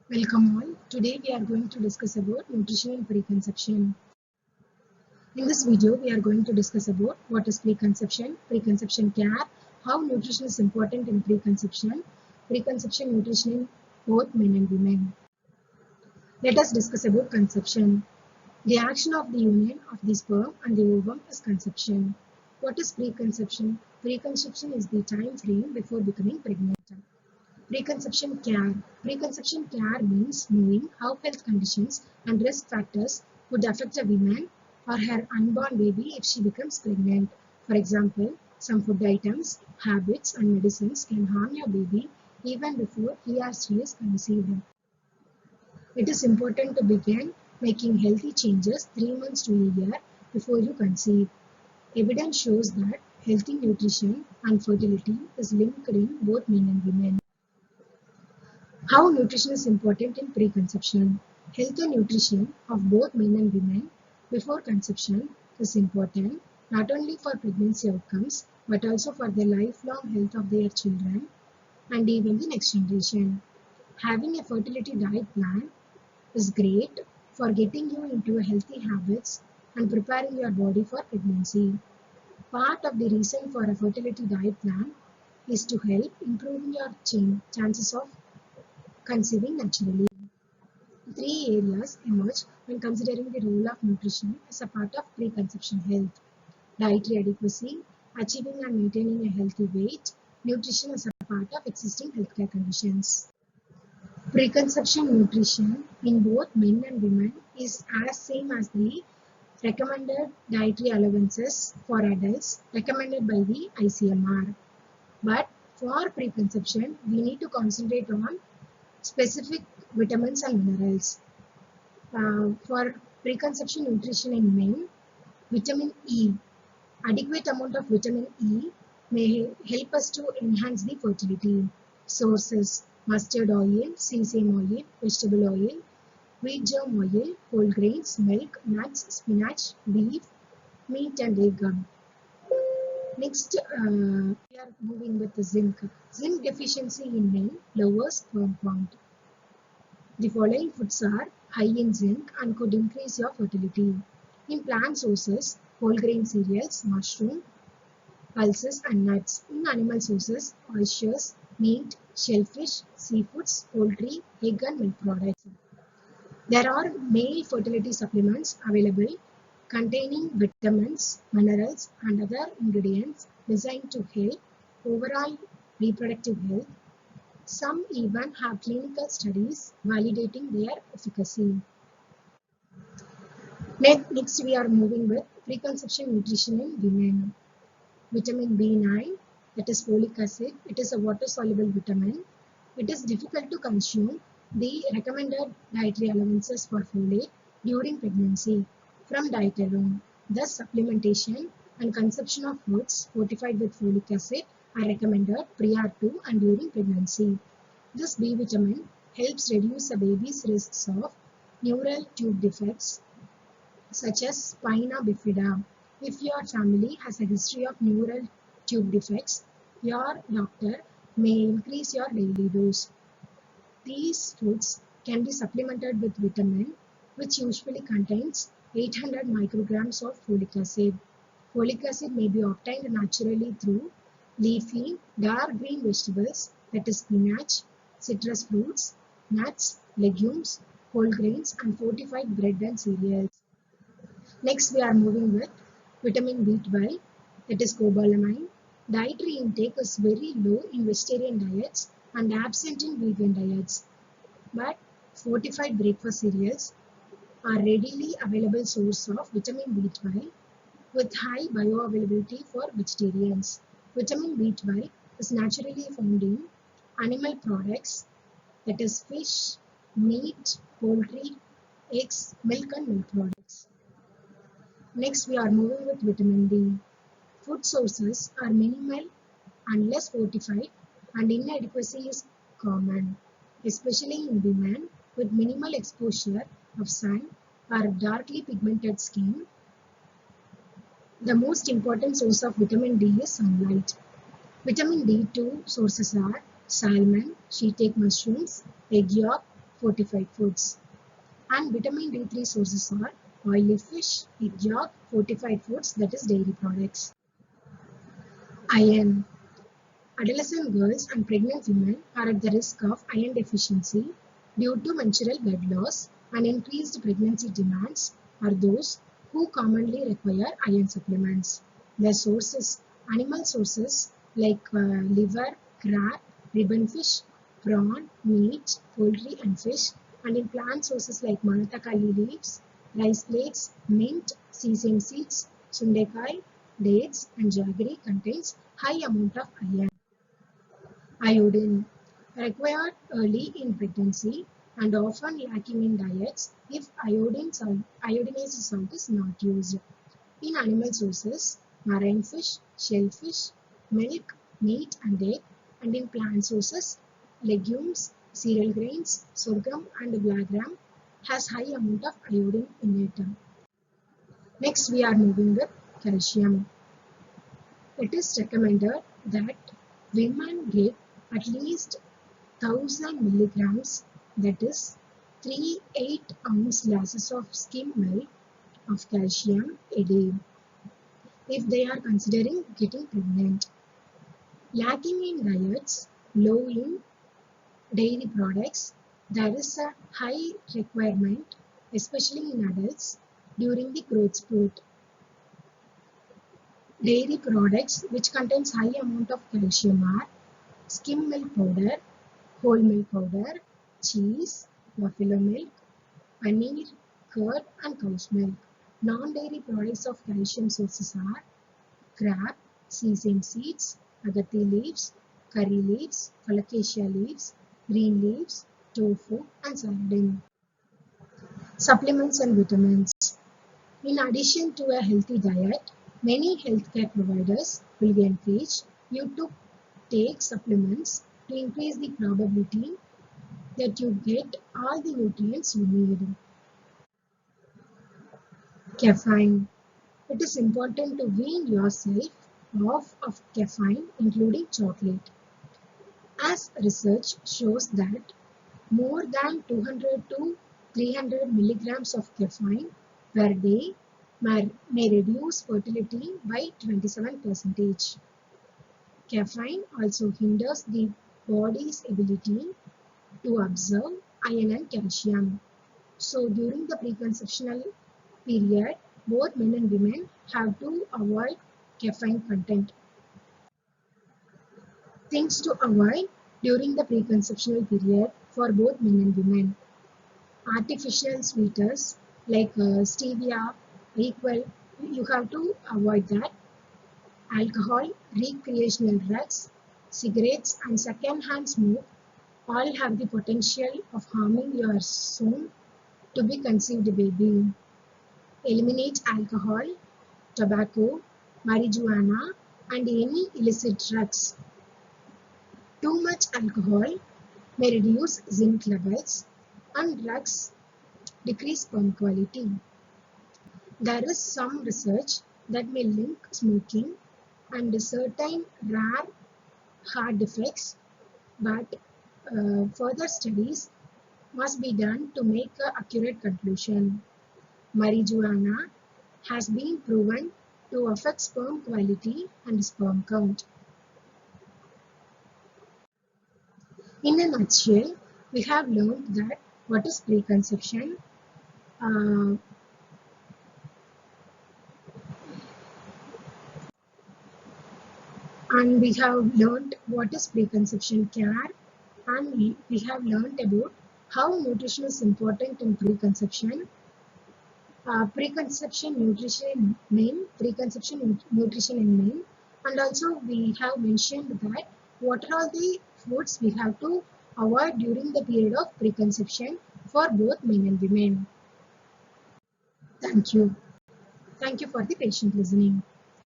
Welcome all. Today we are going to discuss about nutrition and preconception. In this video, we are going to discuss about what is preconception care, how nutrition is important in preconception nutrition in both men and women. Let us discuss about conception. The action of the union of the sperm and the ovum is conception. What is preconception? Preconception is the time frame before becoming pregnant. Preconception care. Preconception care means knowing how health conditions and risk factors would affect a woman or her unborn baby if she becomes pregnant. For example, some food items, habits, and medicines can harm your baby even before he or she is conceived. It is important to begin making healthy changes 3 months to a year before you conceive. Evidence shows that healthy nutrition and fertility is linked in both men and women. How nutrition is important in preconception. Health and nutrition of both men and women before conception is important not only for pregnancy outcomes but also for the lifelong health of their children and even the next generation. Having a fertility diet plan is great for getting you into healthy habits and preparing your body for pregnancy. Part of the reason for a fertility diet plan is to help improving your chances of conceiving naturally. Three areas emerge when considering the role of nutrition as a part of preconception health: dietary adequacy, achieving and maintaining a healthy weight, nutrition as a part of existing healthcare conditions. Preconception nutrition in both men and women is as same as the recommended dietary allowances for adults recommended by the ICMR. But for preconception, we need to concentrate on specific vitamins and minerals. For preconception nutrition in men, vitamin E. Adequate amount of vitamin E may help us to enhance the fertility. Sources: mustard oil, sesame oil, vegetable oil, wheat germ oil, whole grains, milk, nuts, spinach, beef, meat and egg. Next, we are moving with the zinc. Zinc deficiency in men lowers sperm count. The following foods are high in zinc and could increase your fertility. In plant sources, whole grain cereals, mushroom, pulses and nuts. In animal sources, oysters, meat, shellfish, seafoods, poultry, egg and milk products. There are male fertility supplements available containing vitamins, minerals and other ingredients designed to help overall reproductive health. Some even have clinical studies validating their efficacy. Next, we are moving with preconception nutrition in women. Vitamin B9, that is folic acid. It is a water-soluble vitamin. It is difficult to consume the recommended dietary allowances for folate during pregnancy from diet alone. Thus, supplementation and consumption of foods fortified with folic acid are recommended prior to and during pregnancy. This B vitamin helps reduce a baby's risks of neural tube defects such as spina bifida. If your family has a history of neural tube defects, your doctor may increase your daily dose. These foods can be supplemented with vitamin, which usually contains 800 micrograms of folic acid. Folic acid may be obtained naturally through leafy, dark green vegetables, that is spinach, citrus fruits, nuts, legumes, whole grains, and fortified bread and cereals. Next, we are moving with vitamin B12, that is cobalamin. Dietary intake is very low in vegetarian diets and absent in vegan diets. But fortified breakfast cereals are readily available source of vitamin B12 with high bioavailability for vegetarians. Vitamin B12 is naturally found in animal products, that is fish, meat, poultry, eggs, milk and milk products. Next, we are moving with vitamin D. Food sources are minimal and less fortified and inadequacy is common, especially in women with minimal exposure of sun or darkly pigmented skin. The most important source of vitamin D is sunlight. Vitamin D2 sources are salmon, sheet egg mushrooms, egg yolk, fortified foods. And vitamin D3 sources are oily fish, egg yolk, fortified foods, that is dairy products. Iron. Adolescent girls and pregnant women are at the risk of iron deficiency due to menstrual blood loss, and increased pregnancy demands are those who commonly require iron supplements. Their sources, animal sources like liver, crab, ribbon fish, prawn, meat, poultry and fish, and in plant sources like manatakali leaves, rice flakes, mint, sesame seeds, sundekai, dates and jaggery contains high amount of iron. Iodine, required early in pregnancy and often lacking in diets if iodinized salt is not used. In animal sources, marine fish, shellfish, milk, meat and egg, and in plant sources, legumes, cereal grains, sorghum and black gram has high amount of iodine in it. Next we are moving with calcium. It is recommended that women get at least 1000 milligrams, that is 3 8-ounce glasses of skim milk of calcium a day if they are considering getting pregnant. Lacking in diets, low in dairy products, there is a high requirement, especially in adults, during the growth spurt. Dairy products which contains high amount of calcium are skim milk powder, whole milk powder, cheese, buffalo milk, paneer, curd and cow's milk. Non-dairy products of calcium sources are crab, sesame seeds, agati leaves, curry leaves, colocasia leaves, green leaves, tofu and sardine. Supplements and vitamins. In addition to a healthy diet, many healthcare providers will encourage you to take supplements to increase the probability that you get all the nutrients you need. Caffeine. It is important to wean yourself off of caffeine, including chocolate, as research shows that more than 200 to 300 milligrams of caffeine per day may reduce fertility by 27%. Caffeine also hinders the body's ability to absorb iron and calcium. So during the preconceptional period, both men and women have to avoid caffeine content. Things to avoid during the preconceptional period for both men and women. Artificial sweeteners like stevia, equal, you have to avoid that. Alcohol, recreational drugs, cigarettes and second-hand smoke all have the potential of harming your soon to be conceived baby. Eliminate alcohol, tobacco, marijuana and any illicit drugs. Too much alcohol may reduce zinc levels and drugs decrease sperm quality. There is some research that may link smoking and certain rare heart defects, but further studies must be done to make an accurate conclusion. Marijuana has been proven to affect sperm quality and sperm count. In a nutshell, we have learned that what is preconception, uh, and we have learned what is preconception care, and we have learned about how nutrition is important in preconception, preconception nutrition in men, and also we have mentioned that what are the foods we have to avoid during the period of preconception for both men and women. Thank you. Thank you for the patient listening.